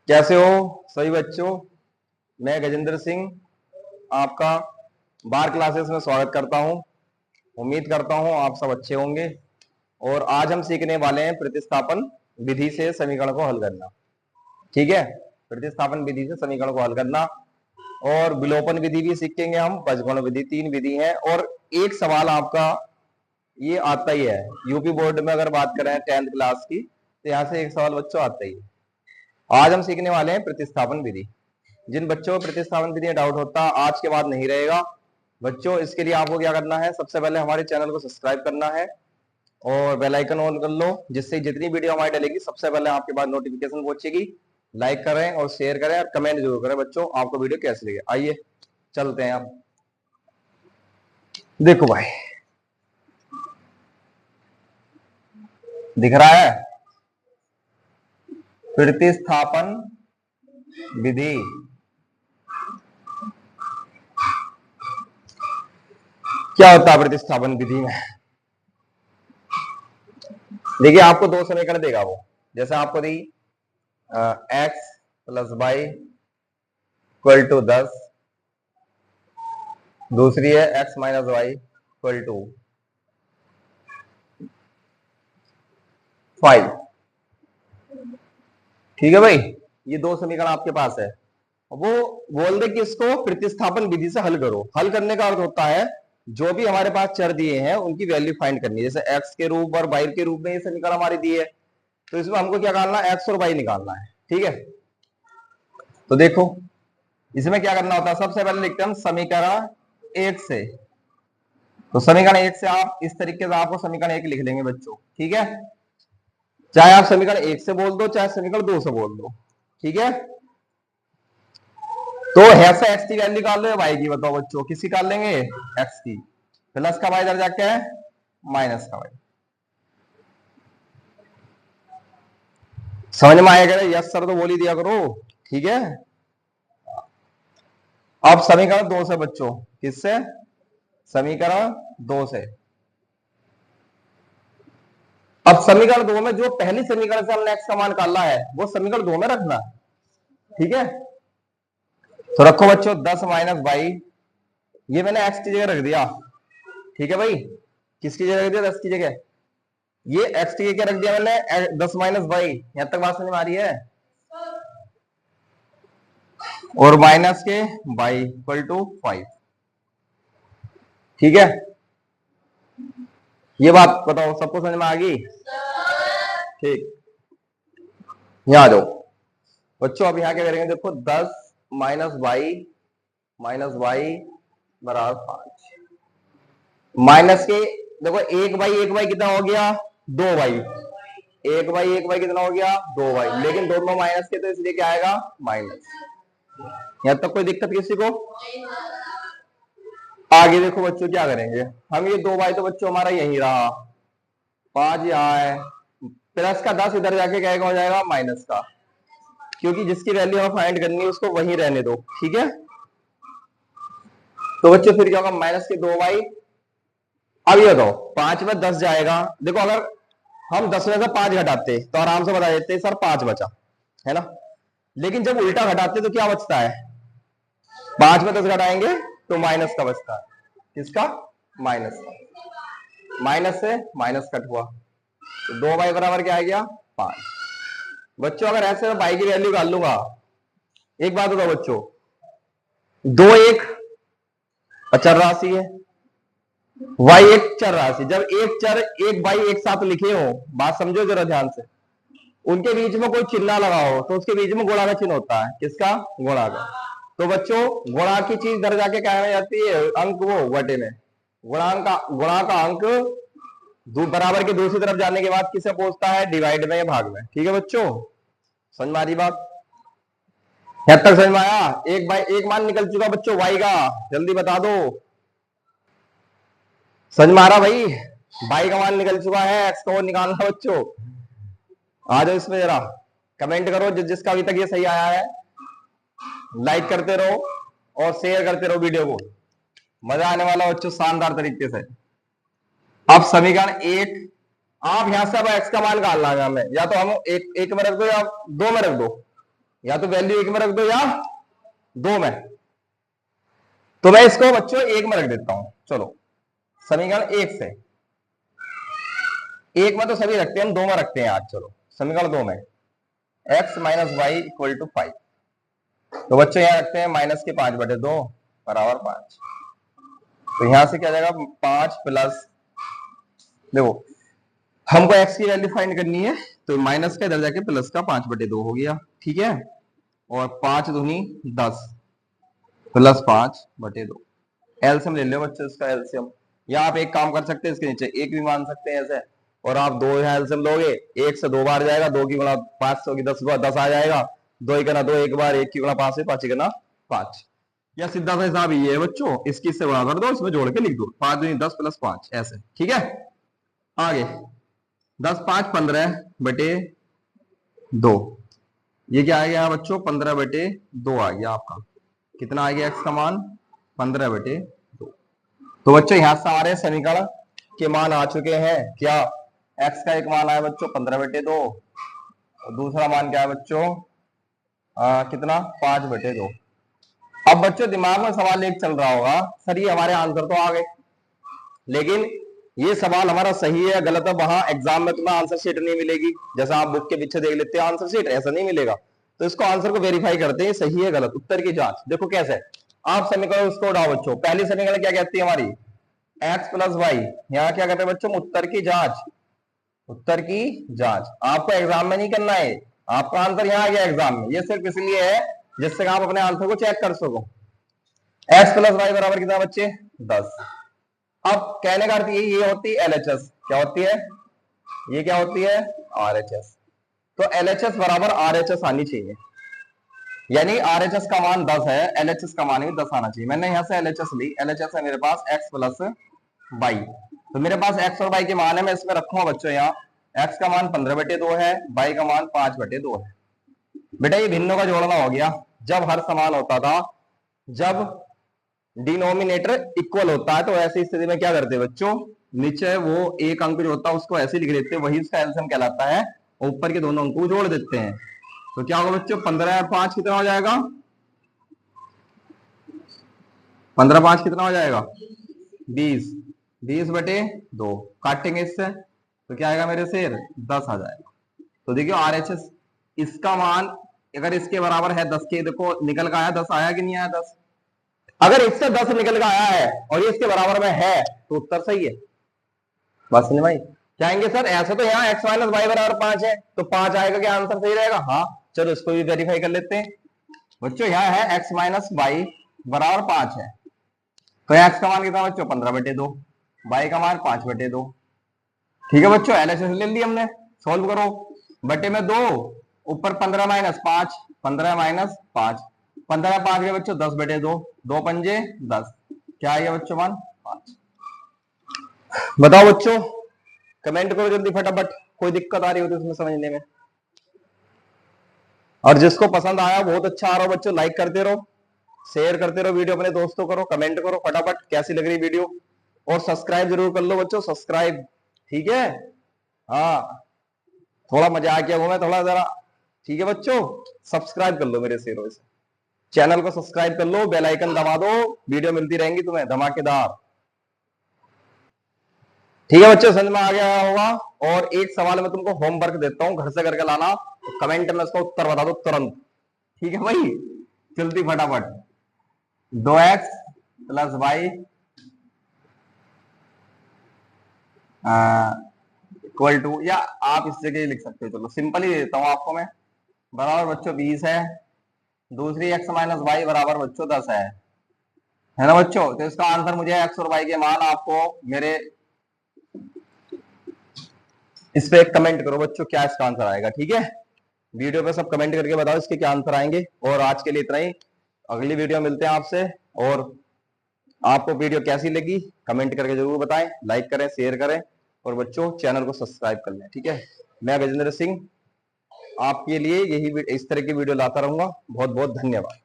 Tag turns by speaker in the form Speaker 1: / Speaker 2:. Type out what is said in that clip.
Speaker 1: कैसे हो सभी बच्चों। मैं गजेंद्र सिंह आपका बार क्लासेस में स्वागत करता हूं। उम्मीद करता हूं आप सब अच्छे होंगे। और आज हम सीखने वाले हैं प्रतिस्थापन विधि से समीकरण को हल करना। ठीक है, प्रतिस्थापन विधि से समीकरण को हल करना। और विलोपन विधि भी सीखेंगे हम, बजगुण विधि, 3 विधि है। और एक सवाल आपका ये आता ही है यूपी बोर्ड में, अगर बात करें 10th क्लास की, तो यहाँ से एक सवाल बच्चों आता ही है। आज हम सीखने वाले हैं प्रतिस्थापन विधि। जिन बच्चों को प्रतिस्थापन विधि में डाउट होता आज के बाद नहीं रहेगा बच्चों। इसके लिए आपको क्या करना है, सबसे पहले हमारे चैनल को सब्सक्राइब करना है और बेल आइकन ऑन कर लो, जिससे जितनी वीडियो हमारी डलेगी सबसे पहले आपके पास नोटिफिकेशन पहुंचेगी। लाइक करें और शेयर करें और कमेंट जरूर करें बच्चों, आपको वीडियो कैसी लगे। आइए चलते हैं। आप देखो भाई, दिख रहा है प्रतिस्थापन विधि। क्या होता है प्रतिस्थापन विधि में? देखिए, आपको दो समीकरण देगा वो, जैसे आपको दी x plus y equal to 10, दूसरी है x minus Y equal to 5। ठीक है भाई, ये दो समीकरण आपके पास है। वो बोल दे कि इसको प्रतिस्थापन विधि से हल करो। हल करने का अर्थ होता है जो भी हमारे पास चर दिए हैं उनकी वैल्यू फाइंड करनी है। जैसे एक्स के रूप और वाई के रूप में ये समीकरण हमारी दी है, तो इसमें हमको क्या निकालना है, एक्स और वाई निकालना है। ठीक है, तो देखो इसमें क्या करना होता है, सबसे पहले लिखते हैं हम समीकरण 1 से। तो समीकरण 1 से आप इस तरीके से आपको समीकरण 1 लिख लेंगे बच्चों। ठीक है, चाहे आप समीकरण 1 से बोल दो चाहे समीकरण 2 से बोल दो। ठीक है, तो ऐसा एक्स की वैल्यू निकाल लो या वाई की, बताओ बच्चों किसकी निकाल लेंगे, एक्स की। प्लस का वाई इधर जाके है माइनस का वाई। समझ में आएगा? यस सर तो बोल ही दिया करो। ठीक है, अब समीकरण 2 से बच्चों, किससे, समीकरण 2 से। अब समीकरण 2 में जो पहली समीकरण से हमने एक्स का मान निकाला है वो समीकरण 2 में रखना। ठीक है, तो रखो बच्चों 10 माइनस वाई, ये मैंने एक्स की जगह रख दिया। ठीक है भाई, किसकी जगह रख दिया, 10 की जगह। ये एक्स की जगह रख दिया मैंने 10 माइनस वाई। यहां तक बात समझ में आ रही है? और माइनस के वाई इक्वल टू 5। ठीक है, ये बात बताओ सबको समझ में आ गई? ठीक, यहां आ जाओ बच्चों। अब यहां क्या करेंगे, देखो 10 माइनस वाई बराबर 5। माइनस के देखो एक बाई कितना हो गया, 2 बाई। एक बाई कितना हो गया, 2 बाई। लेकिन दोनों माइनस के, तो इसलिए क्या आएगा, माइनस। यहां तक कोई दिक्कत किसी को? आगे देखो बच्चों क्या करेंगे हम, ये 2 बाई तो बच्चों हमारा यही रहा, 5 यहाँ है, प्लस का 10 इधर जाके क्या हो जाएगा, माइनस का, क्योंकि जिसकी वैल्यू हमें फाइंड करनी है उसको वहीं रहने दो। ठीक है, तो बच्चों फिर क्या होगा, माइनस के 2 बाई। अब ये दो 5 में 10 जाएगा। देखो अगर हम 10 में से 5 घटाते तो आराम से बता देते सर 5 बचा, है ना। लेकिन जब उल्टा घटाते तो क्या बचता है, 5 में 10 घटाएंगे तो माइनस का बचता है। किसका, माइनस का। माइनस से माइनस कट हुआ तो 2 बाई बराबर क्या आ गया, 5। बच्चों अगर ऐसे मैं बाई की वैल्यू निकाल लूंगा, एक बात बताओ बच्चों, 2 एक अचर राशि है, वाई एक चर राशि। जब एक चर एक बाई एक साथ लिखे हो, बात समझो जरा ध्यान से, उनके बीच में कोई चिन्ह लगा हो तो उसके बीच में गुणा का चिन्ह होता है। किसका, गुणा का। तो बच्चों गुणा की चीज इधर जाके क्या में जाती है, अंक वो बटे में। गुणा का अंक बराबर के दूसरी तरफ जाने के बाद किसे पहुंचता है, डिवाइड में या भाग में। ठीक है बच्चों, समझ में आ रही बात? यहां तक समझ में आया? एक मान निकल चुका बच्चों वाई का, जल्दी बता दो। समझ में आ रहा भाई? वाई का मान निकल चुका है, एक्स को निकालना बच्चों। आ जाओ इसमें जरा, कमेंट करो जिसका अभी तक ये सही आया है। लाइक करते रहो और शेयर करते रहो वीडियो को, मजा आने वाला बच्चों शानदार तरीके से। अब समीकरण 1, आप यहां से अब एक्स का मान निकालना है हमें, या तो हम एक में रख दो या 2 में रख दो। या तो वैल्यू 1 में रख दो या 2 में। तो मैं इसको बच्चों 1 में रख देता हूं। चलो समीकरण 1 से, 1 में तो सभी रखते हैं, हम 2 में रखते हैं आज। चलो समीकरण 2 में x minus Y equal to 5। तो बच्चों यहां रखते हैं माइनस के 5/2 बराबर 5। तो यहां से क्या जाएगा 5 प्लस, देखो हमको x की वैल्यू फाइंड करनी है, तो माइनस का इधर जाके प्लस का 5/2 हो गया, ठीक है। और 5 दूनी 10 प्लस 5/2। एलसीएम ले लो बच्चों इसका एलसीएम, या आप एक काम कर सकते हैं इसके नीचे 1 भी मान सकते हैं ऐसे, और आप 2 यहाँ एलसीएम लोगे, 1 से 2 बार जाएगा, 2 की गुणा 500 की 10 आ जाएगा, 2 ही करना 2 एक बार, 1 की गुणा 5 से 5 ही करना 5। या सीधा सा हिसाब ये है बच्चों, इसकी से गुणा कर दो, इसमें जोड़ के लिख दो 5 दूनी 10 प्लस 5 ऐसे, ठीक है। आगे 10 5 15/2, ये क्या आ गया बच्चों 15/2 आ गया आपका। कितना आ गया x का मान 15/2। तो बच्चों यहां से हमारे समीकरण के मान आ चुके हैं। क्या x का एक मान आया बच्चों 15/2, और दूसरा मान क्या है बच्चों कितना 5/2। अब बच्चों दिमाग में सवाल एक चल रहा होगा, सर ये हमारे आंसर तो आ गए, लेकिन ये सवाल हमारा सही है गलत है, वहां एग्जाम में तुम्हें आंसर शीट नहीं मिलेगी, जैसा आप बुक के पीछे देख लेते हैं आंसर शीट, ऐसा नहीं मिलेगा। तो इसको आंसर को वेरीफाई करते हैं सही है गलत, उत्तर की जांच। देखो कैसे, आप समीकरण उसको उठाओ बच्चों। पहली समीकरण क्या कहती है हमारी x प्लस वाई, यहाँ क्या कहते हैं बच्चों उत्तर की जांच। उत्तर की जांच आपको एग्जाम में नहीं करना है, आपका आंसर यहाँ आ गया एग्जाम में, ये सिर्फ इसलिए है जिससे आप अपने आंसर को चेक कर सको। x प्लस वाई बराबर कितना बच्चे 10। अब कहने का अर्थ ये होती है LHS, क्या होती है ये, क्या होती है RHS। तो LHS बराबर RHS आनी चाहिए, यानी RHS का मान 10 है, LHS का मान भी 10 आना चाहिए। मैंने यहां से LHS ली, LHS है मेरे पास x प्लस वाई, तो मेरे पास x और y के मान है, मैं इसमें रखूंगा बच्चों यहाँ x का मान 15/2 है, y का मान 5/2 है। बेटा ये भिन्नों का जोड़ना हो गया, जब हर समान होता था, जब डिनोमिनेटर इक्वल होता है, तो ऐसी स्थिति में क्या करते हैं बच्चों, नीचे वो एक अंक जो होता है उसको ऐसे लिख देते हैं, वही उसका एलसीएम कहलाता है, ऊपर के दोनों अंक को जोड़ देते हैं। तो क्या होगा बच्चों 15 और 5 कितना हो जाएगा, 15 5 कितना हो जाएगा 20, 20/2 काटेंगे इससे, तो क्या आएगा मेरे शेर 10 आ जाएगा। तो देखियो RHS इसका मान अगर इसके बराबर है 10 के, देखो निकल का आया 10, आया कि नहीं आया 10, अगर इससे 10 निकल का आया है और ये इसके बराबर में है तो उत्तर सही है। बस नहीं भाई कहेंगे सर ऐसे तो यहाँ x माइनस वाई बराबर 5 है, तो 5 आएगा क्या आंसर सही रहेगा, हाँ चलो इसको भी वेरीफाई कर लेते हैं बच्चों। यहाँ है x माइनस वाई बराबर 5 है, तो x का मान कितना बच्चों 15/2, y का मान 5/2, ठीक है बच्चों। LHS ले लिया हमने, सॉल्व करो, बटे में 2, ऊपर 15 माइनस 5, 15 माइनस 5, 15 5 गए बच्चों 10/2, 2 पंजे 10, क्या आएगा बच्चों मान 5। बताओ बच्चों, कमेंट करो जल्दी फटाफट, कोई दिक्कत आ रही हो तो उसमें समझने में। और जिसको पसंद आया बहुत अच्छा आ रहा हो बच्चों, लाइक करते रहो, शेयर करते रहो वीडियो, अपने दोस्तों करो, कमेंट करो फटाफट कैसी लग रही वीडियो, और सब्सक्राइब जरूर कर लो बच्चों, सब्सक्राइब, ठीक है। हाँ थोड़ा मजाक किया मैं थोड़ा जरा, ठीक है बच्चों, सब्सक्राइब कर लो मेरे शेरों से, चैनल को सब्सक्राइब कर लो, बेल आइकन दबा दो, वीडियो मिलती रहेंगी तुम्हें धमाकेदार, ठीक है बच्चों समझ में आ गया होगा। और एक सवाल मैं तुमको होमवर्क देता हूं, घर से करके लाना, तो कमेंट में उसका उत्तर बता दो तुरंत, ठीक है भाई, जल्दी फटाफट। 2x plus y equal to, या आप इस जगह लिख सकते हो, चलो सिंपल ही देता हूं आपको मैं, बराबर बच्चों 20 है, दूसरी x माइनस वाई बराबर बच्चों 10 है ना बच्चों। तो इसका आंसर मुझे x और y के मान आपको मेरे इस पे एक कमेंट करो बच्चों, क्या इसका आंसर आएगा, ठीक है। वीडियो पे सब कमेंट करके बताओ इसके क्या आंसर आएंगे। और आज के लिए इतना ही, अगली वीडियो मिलते हैं आपसे, और आपको वीडियो कैसी लगी कमेंट करके जरूर बताएं, लाइक करें शेयर करें, और बच्चों चैनल को सब्सक्राइब कर लें, ठीक है। मैं गजेंद्र सिंह आपके लिए यही इस तरह की वीडियो लाता रहूंगा। बहुत बहुत धन्यवाद।